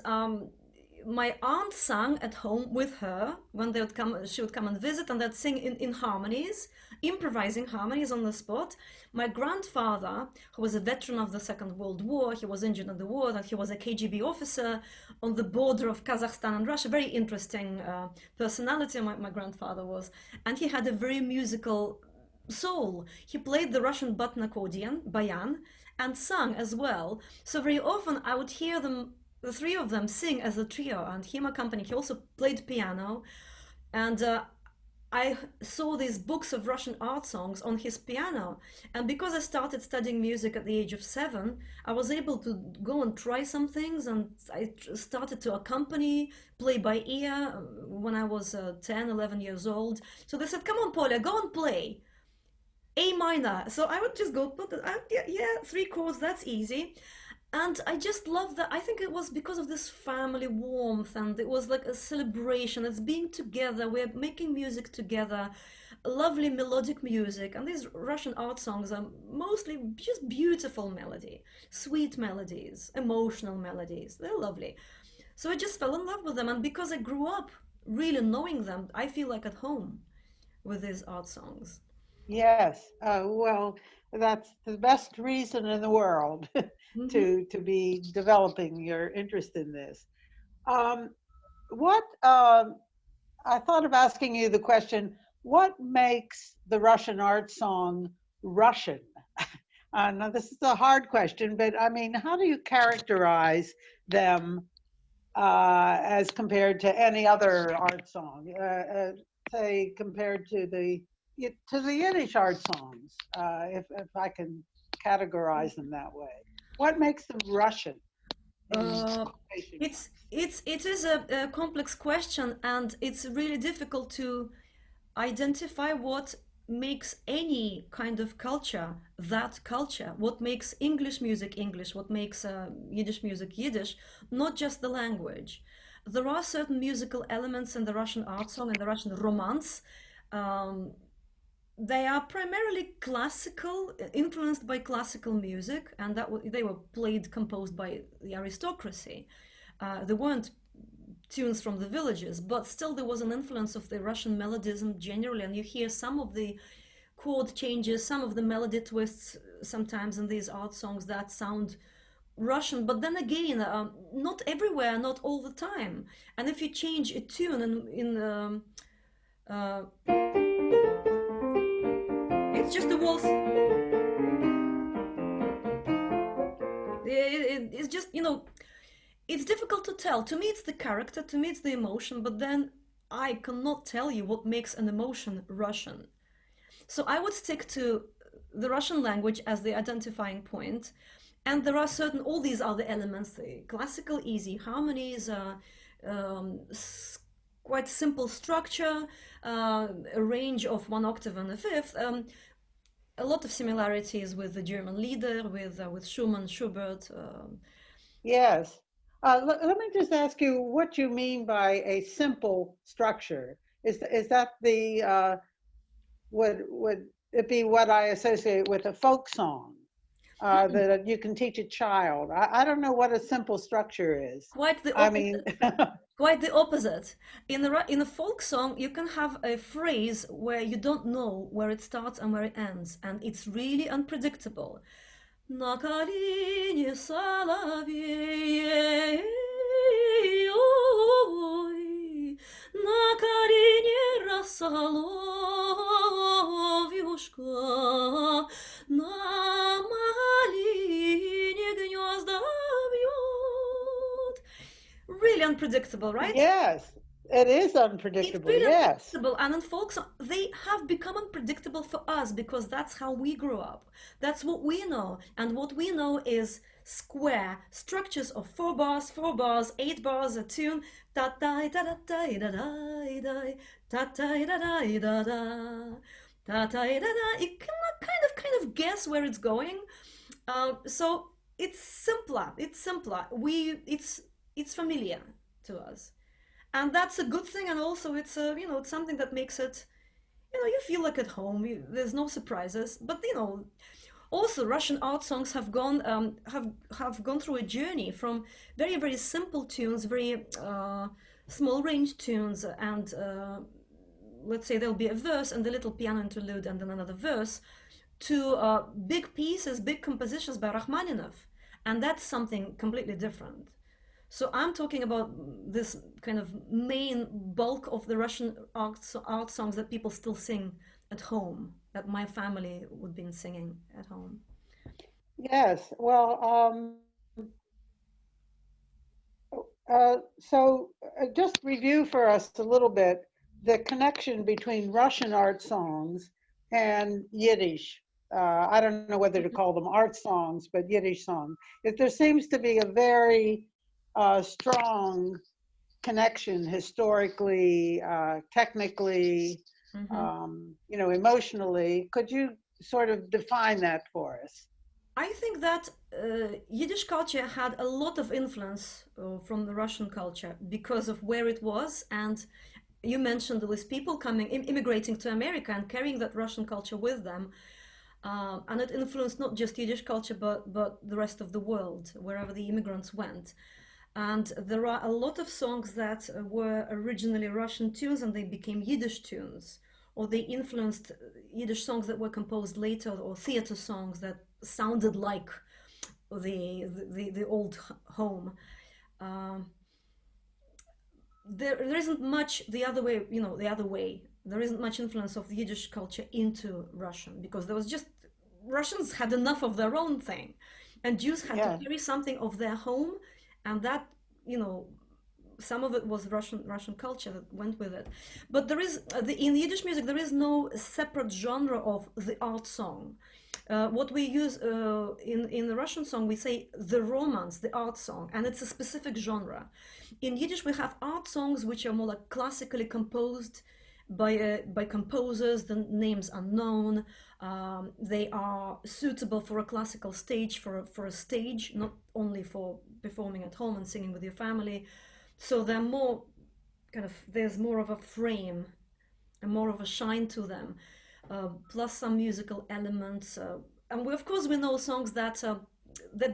my aunt sang at home with her when they would come. She would come and visit, and they'd sing in harmonies, improvising harmonies on the spot. My grandfather, who was a veteran of the Second World War, he was injured in the war, and he was a KGB officer on the border of Kazakhstan and Russia. Very interesting personality my grandfather was, and he had a very musical soul. He played the Russian button accordion, bayan, and sang as well. So very often I would hear them the three of them sing as a trio, and him accompanying. He also played piano, and I saw these books of Russian art songs on his piano. And because I started studying music at the age of 7, I was able to go and try some things. And I started to accompany, play by ear when I was 10, 11 years old. So they said, come on, Paula, go and play. A minor. So I would just go, yeah, 3 chords, that's easy. And I just love that. I think it was because of this family warmth, and it was like a celebration. It's being together. We're making music together, lovely melodic music. And these Russian art songs are mostly just beautiful melody, sweet melodies, emotional melodies. They're lovely. So I just fell in love with them. And because I grew up really knowing them, I feel like at home with these art songs. Yes. Well, that's the best reason in the world Hmm. to be developing your interest in this. Um, what I thought of asking you the question, what makes the Russian art song Russian? Now, this is a hard question, but I mean, how do you characterize them as compared to any other art song? Say compared to the Yiddish art songs, if I can categorize them that way. What makes them Russian in Uh, quotation it is a complex question, and it's really difficult to identify what makes any kind of culture that culture. What makes English music English? What makes Yiddish music Yiddish? Not just the language. There are certain musical elements in the Russian art song and the Russian romance. Um, they are primarily classical, influenced by classical music, and they were played, composed by the aristocracy. They weren't tunes from the villages, but still there was an influence of the Russian melodism generally, and you hear some of the chord changes, some of the melody twists sometimes in these art songs that sound Russian, but then again, not everywhere, not all the time. And if you change a tune uh, it's just the waltz. It's just, it's difficult to tell. To me, it's the character, to me, it's the emotion, but then I cannot tell you what makes an emotion Russian. So I would stick to the Russian language as the identifying point. And there are certain, all these other elements, the classical easy harmonies, um, quite simple structure, a range of 1 octave and a fifth. A lot of similarities with the German leader, with Schumann, Schubert. Yes. Let me just ask you what you mean by a simple structure. Is that the would it be what I associate with a folk song that you can teach a child? I don't know what a simple structure is. Quite the I mean, opposite. Quite the opposite. In a folk song, you can have a phrase where you don't know where it starts and where it ends, and it's really unpredictable. На колени соловей, ой, на колени рассоловьюшка, на малине гнезда вьет. Really unpredictable, right? yes, it is It's unpredictable. really Yes. unpredictable, and in folk songs, they have become unpredictable for us because that's how we grew up. That's what we know, and what we know is square structures of 4 bars, 8 bars, a tune. Da da da da da da da da da da da da da da da da da. You cannot kind of guess where it's going. So it's simpler. It's simpler. It's familiar to us, and that's a good thing. And also it's it's something that makes it, you feel like at home. There's no surprises, but also Russian art songs have gone have gone through a journey from very, very simple tunes, very small range tunes, and let's say there'll be a verse and a little piano interlude and then another verse, to big pieces, big compositions by Rachmaninoff, and that's something completely different. So I'm talking about this kind of main bulk of the Russian art songs that people still sing at home, that my family would be singing at home. Yes. Well, Just review for us a little bit the connection between Russian art songs and Yiddish. I don't know whether to call them art songs, but Yiddish songs. If there seems to be a very strong connection historically, technically, Mhm. emotionally. Could you sort of define that for us? I think that Yiddish culture had a lot of influence from the Russian culture because of where it was. And you mentioned there was people coming, immigrating to America and carrying that Russian culture with them. And it influenced not just Yiddish culture, but the rest of the world, wherever the immigrants went. And there are a lot of songs that were originally Russian tunes and they became Yiddish tunes, or they influenced Yiddish songs that were composed later, or theater songs that sounded like the old home. Um, there isn't much the other way, the other way. There isn't much influence of the Yiddish culture into Russian because there was just Russians had enough of their own thing, and Jews had to Yeah, carry something of their home, and that you know some of it was Russian culture that went with it. But there is in Yiddish music there is no separate genre of the art song. What we use in the Russian song, we say the romance, the art song, and it's a specific genre. In Yiddish, we have art songs which are more like classically composed by composers, the names unknown. They are suitable for a classical stage, for a stage, not only for performing at home and singing with your family. So they're more there's more of a frame and more of a shine to them, plus some musical elements. And of course, we know songs that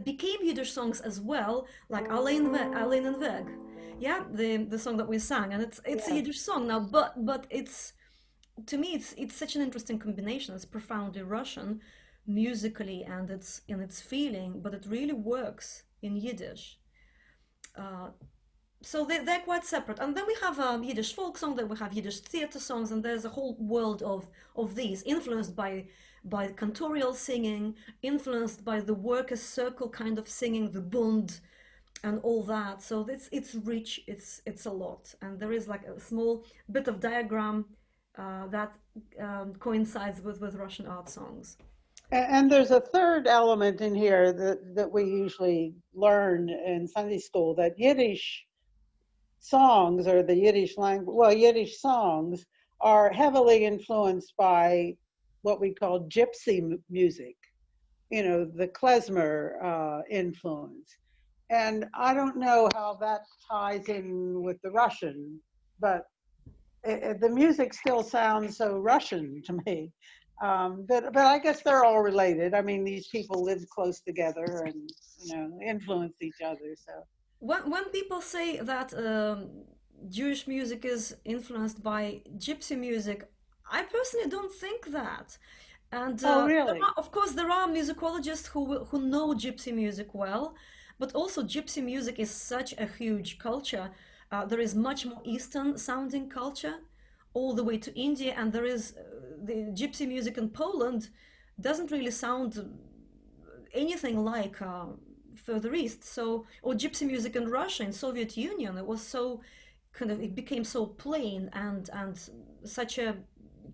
became Yiddish songs as well, like Alleen en Weg. Yeah, the song that we sang, and it's a yeah. Yiddish song now, but it's to me it's such an interesting combination. It's profoundly Russian musically and it's in its feeling, but it really works in Yiddish. Uh, so they're quite separate. And then we have Yiddish folk song, then we have Yiddish theater songs, and there's a whole world of these influenced by cantorial singing, influenced by the workers' circle kind of singing, the Bund, and all that. So it's rich, it's a lot, and there is like a small bit of diagram that coincides with Russian art songs. And there's a third element in here that we usually learn in Sunday school, that Yiddish songs, or the Yiddish language, well, Yiddish songs are heavily influenced by what we call gypsy music, the klezmer influence. And I don't know how that ties in with the Russian, but the music still sounds so Russian to me. But I guess they're all related. I mean, these people live close together and influence each other. So When people say that Jewish music is influenced by gypsy music, I personally don't think that. And oh, really? of course, there are musicologists who know gypsy music well, but also gypsy music is such a huge culture. There is much more Eastern sounding culture, all the way to India, and there is the gypsy music in Poland doesn't really sound anything like further east. So, or gypsy music in Russia, in Soviet Union, it was so it became so plain and such a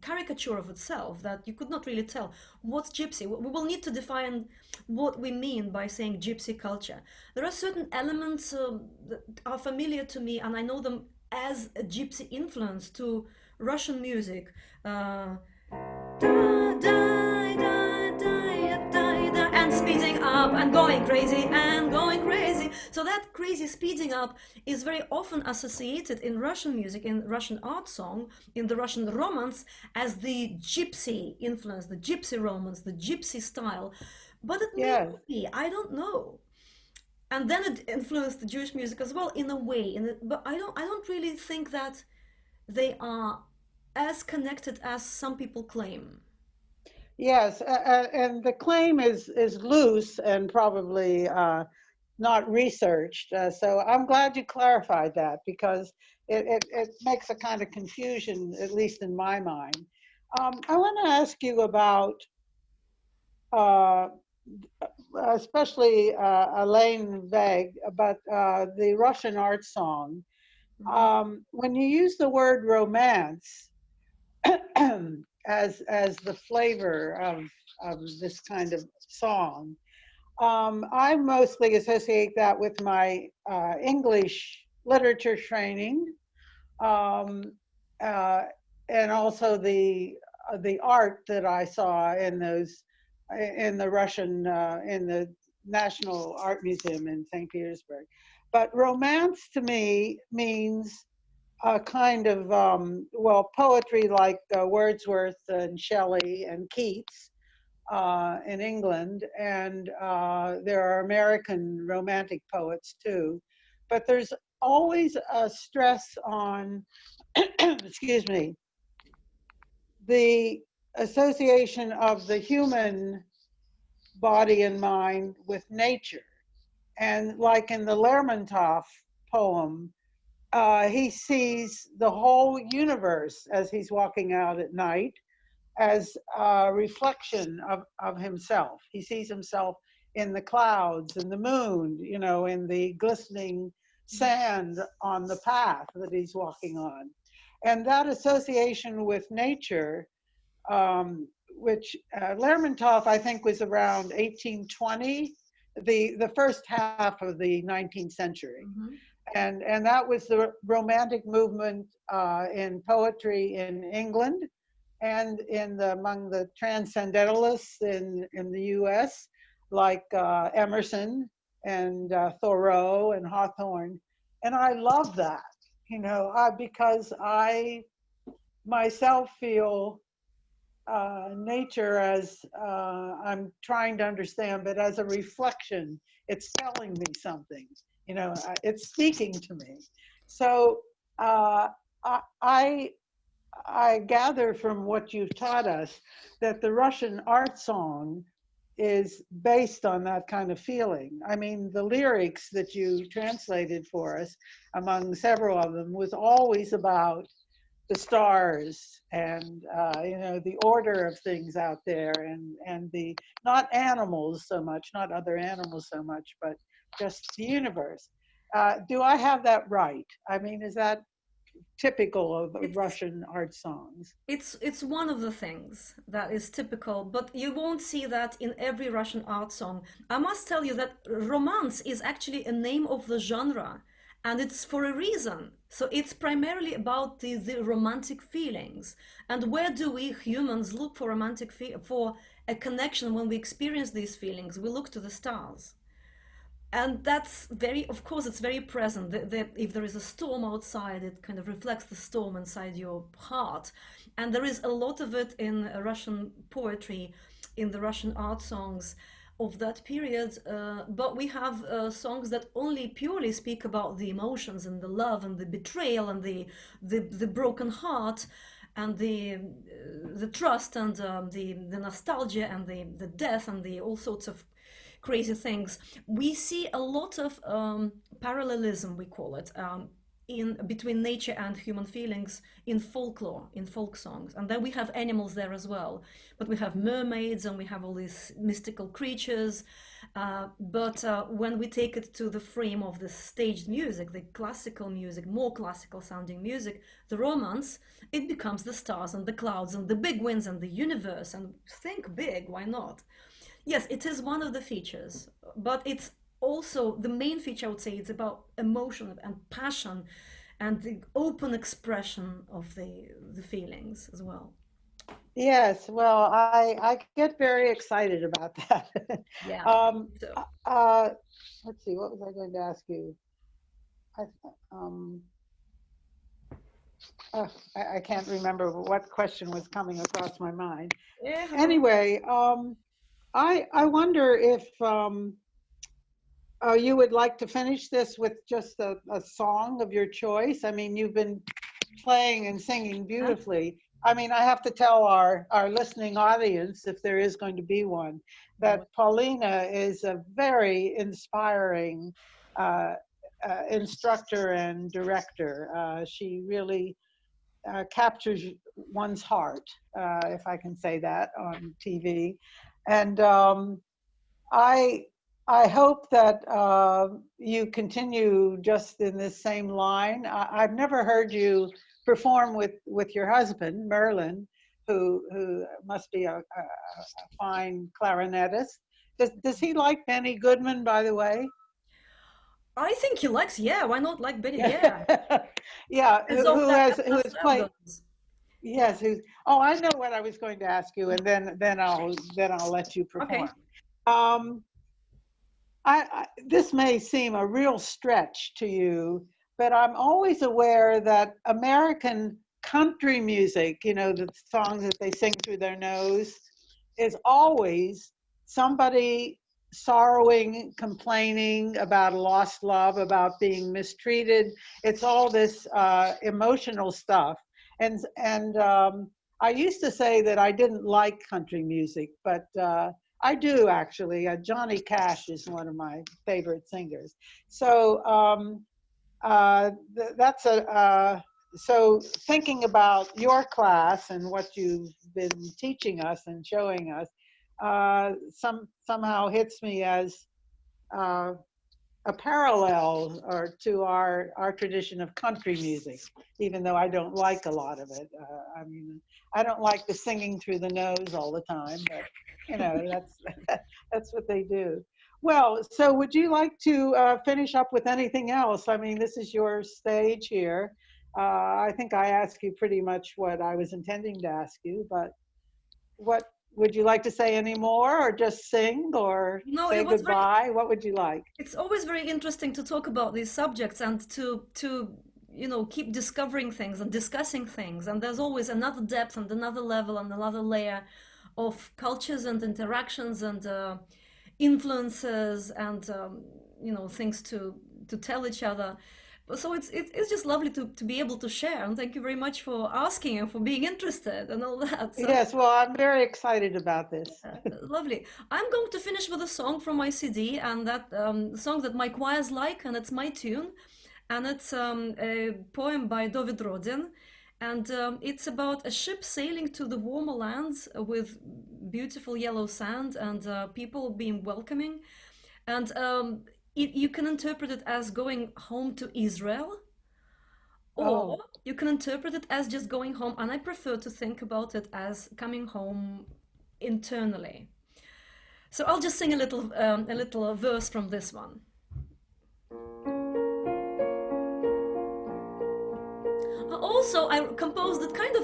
caricature of itself that you could not really tell what's gypsy. We will need to define what we mean by saying gypsy culture. There are certain elements that are familiar to me, and I know them as a gypsy influence to Russian music. Da, da, da, da, da, da, and speeding up and going crazy and going crazy. So that crazy speeding up is very often associated in Russian music, in Russian art song, in the Russian romance as the gypsy influence, the gypsy romance, the gypsy style. But it may Yes. not be, I don't know. And then it influenced the Jewish music as well in a way. But I don't really think that they are as connected as some people claim. Yes, and the claim is loose and probably not researched. So I'm glad you clarified that, because it makes a kind of confusion, at least in my mind. I want to ask you about uh, especially Elaine Veg, about the Russian art song. Mhm. When you use the word romance as the flavor of this kind of song, I mostly associate that with my English literature training, um, uh, and also the art that I saw in those in the Russian in the National Art Museum in St. Petersburg. But romance to me means a kind of well, poetry like Wordsworth and Shelley and Keats in England, and there are American romantic poets too. But there's always a stress on, excuse me, the association of the human body and mind with nature. And like in the Lermontov poem, he sees the whole universe as he's walking out at night as a reflection of himself. He sees himself in the clouds, in the moon, you know, in the glistening sand on the path that he's walking on. And that association with nature, which Lermontov, I think, was around 1820, the first half of the 19th century. Mhm. And that was the Romantic movement in poetry in England and among the transcendentalists in the U.S., like Emerson and Thoreau and Hawthorne. And I love that, you know, because I myself feel nature as I'm trying to understand, but as a reflection, it's telling me something. You know, it's speaking to me. So uh, I I gather from what you've taught us that the Russian art song is based on that kind of feeling. I mean, the lyrics that you translated for us, among several of them, was always about the stars and you know, the order of things out there, and the not animals so much, not other animals so much, but just the universe. Do I have that right? I mean, is that typical of It's Russian art songs? it's one of the things that is typical, but you won't see that in every Russian art song. I must tell you that romance is actually a name of the genre, and it's for a reason. So it's primarily about the romantic feelings. And where do we humans look for for a connection when we experience these feelings? We look to the stars. And that's very, of course, it's very present. If there is a storm outside, it kind of reflects the storm inside your heart. And there is a lot of it in Russian poetry, in the Russian art songs of that period. But we have songs that only purely speak about the emotions and the love and the betrayal and the broken heart and the trust and the nostalgia and the death and the all sorts of crazy things. We see a lot of parallelism, we call it, in between nature and human feelings in folklore, in folk songs. And then we have animals there as well. But we have mermaids and we have all these mystical creatures. But when we take it to the frame of the staged music, the classical music, more classical sounding music, the romance, it becomes the stars and the clouds and the big winds and the universe. And think big, why not? Yes, it is one of the features, but it's also the main feature. I would say it's about emotion and passion, and the open expression of the feelings as well. Yes, well, I get very excited about that. Yeah. um, So uh, let's see, what was I going to ask you? I, um, I can't remember what question was coming across my mind. yeah, Anyway, I wonder if you would like to finish this with just a song of your choice. I mean, you've been playing and singing huh? beautifully. I mean, I have to tell our listening audience, if there is going to be one, that Paulina is a very inspiring uh, instructor and director. She really captures one's heart, if I can say that on TV. And I I hope that you continue just in this same line. I've never heard you perform with your husband, Merlin, who must be a fine clarinetist. Does he like Benny Goodman, by the way? I think he likes, yeah, why not like Benny? Yeah. Yeah, yeah. As of that Who has love played? goes. Yes. Who's? Oh, I know what I was going to ask you, and then I'll let you Okay. perform. Um, this may seem a real stretch to you, but I'm always aware that American country music, you know, the songs that they sing through their nose, is always somebody sorrowing, complaining about a lost love, about being mistreated. It's all this emotional stuff. And I used to say that I didn't like country music, but I do actually. Johnny Cash is one of my favorite singers. So that's so thinking about your class and what you've been teaching us and showing us, somehow hits me as uh, a parallel or to our tradition of country music, even though I don't like a lot of it. I mean, I don't like the singing through the nose all the time, but you know, that's what they do. Well, so would you like to finish up with anything else? I mean, this is your stage here. I think I asked you pretty much what I was intending to ask you, but what would you like to say any more, or just sing, or No, say it was very, goodbye? What would you like? it's always very interesting to talk about these subjects and to keep discovering things and discussing things. And there's always another depth and another level and another layer of cultures and interactions and influences and things to tell each other. So it's just lovely to be able to share. And thank you very much for asking and for being interested and all that. So Yes, well, I'm very excited about this. lovely. I'm going to finish with a song from my CD, and that song that my choirs like, and it's my tune, and it's a poem by David Rodin, and it's about a ship sailing to the warmer lands with beautiful yellow sand and people being welcoming, and you can interpret it as going home to Israel, or Oh, you can interpret it as just going home, and I prefer to think about it as coming home internally. So I'll just sing a little verse from this one. Also, I composed it kind of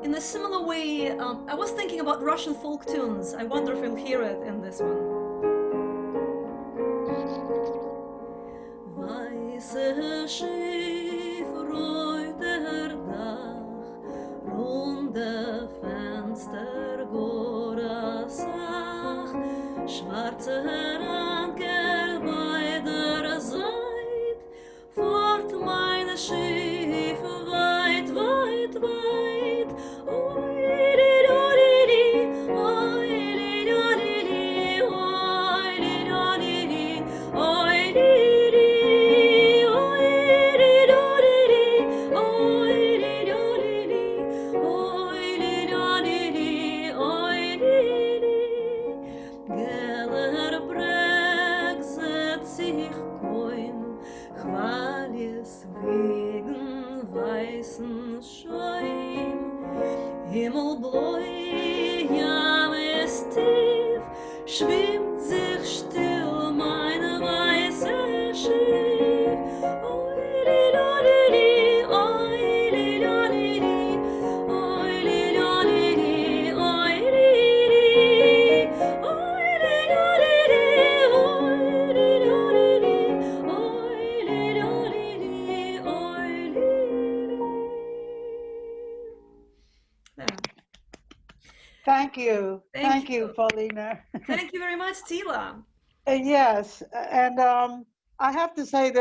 in a similar way. I was thinking about Russian folk tunes. I wonder if you'll hear it in this one. Weiße Schiffe rollt der Dach, runde Fenster Gorasach, schwarze Ranker bei der Seit, fort meine Schiffe weit, weit, weit, oili, oili, oili, oili, oili, oili, Himmelblau, ja, ist tief, schwimmt sich still meine weiße Schiff. Oili, lolili, oili, lolili, oili, lolili, oili, oili, lolili, oili, lolili, oili, lolili, oili. There. thank you. Thank Thank you, you. Paulina. Thank you very much, Tila. Yes, and I have to say that